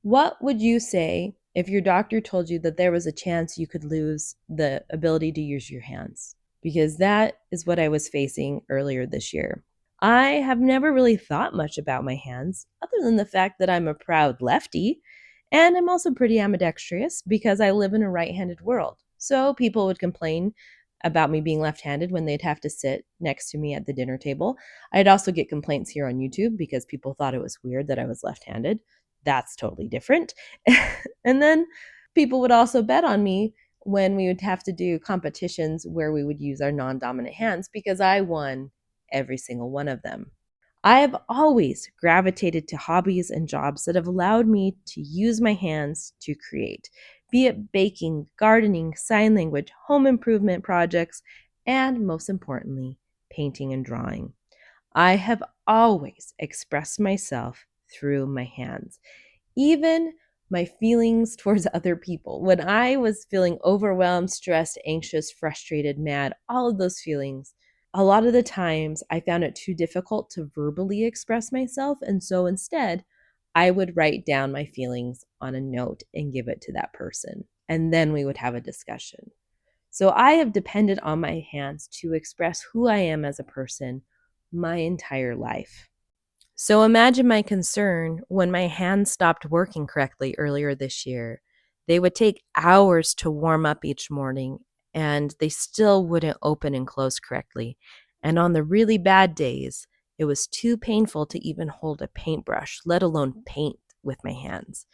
What would you say if your doctor told you that there was a chance you could lose the ability to use your hands? Because that is what I was facing earlier this year. I have never really thought much about my hands, other than the fact that I'm a proud lefty, and I'm also pretty ambidextrous because I live in a right handed world. So people would complain about me being left handed when they'd have to sit next to me at the dinner table. I'd also get complaints here on YouTube because people thought it was weird that I was left handed. That's totally different. And then people would also bet on me when we would have to do competitions where we would use our non dominant hands because I won every single one of them. I have always gravitated to hobbies and jobs that have allowed me to use my hands to create, be it baking, gardening, sign language, home improvement projects, and most importantly, painting and drawing. I have always expressed myself through my hands, even my feelings towards other people. When I was feeling overwhelmed, stressed, anxious, frustrated, mad, all of those feelings, a lot of the times I found it too difficult to verbally express myself. And so instead, I would write down my feelings on a note and give it to that person. And then we would have a discussion. So I have depended on my hands to express who I am as a person my entire life. So imagine my concern when my hands stopped working correctly earlier this year. They would take hours to warm up each morning, and they still wouldn't open and close correctly. And on the really bad days, it was too painful to even hold a paintbrush, let alone paint with my hands.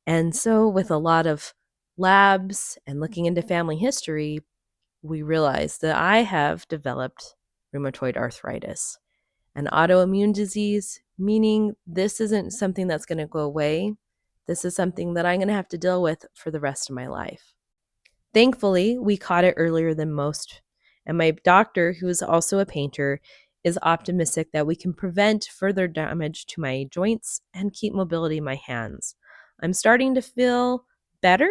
And so, with a lot of labs and looking into family history, we realized that I have developed rheumatoid arthritis, an autoimmune disease, meaning this isn't something that's going to go away. This is something that I'm going to have to deal with for the rest of my life. Thankfully, we caught it earlier than most, and my doctor, who is also a painter, is optimistic that we can prevent further damage to my joints and keep mobility in my hands. I'm starting to feel better,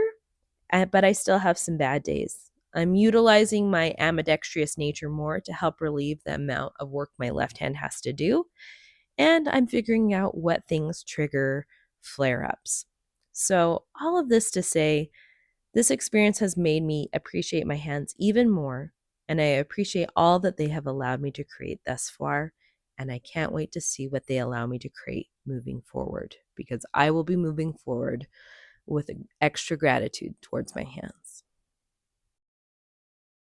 but I still have some bad days. I'm utilizing my ambidextrous nature more to help relieve the amount of work my left hand has to do, and I'm figuring out what things trigger flare ups. So, all of this to say, this experience has made me appreciate my hands even more, and I appreciate all that they have allowed me to create thus far. And I can't wait to see what they allow me to create moving forward because I will be moving forward with extra gratitude towards my hands.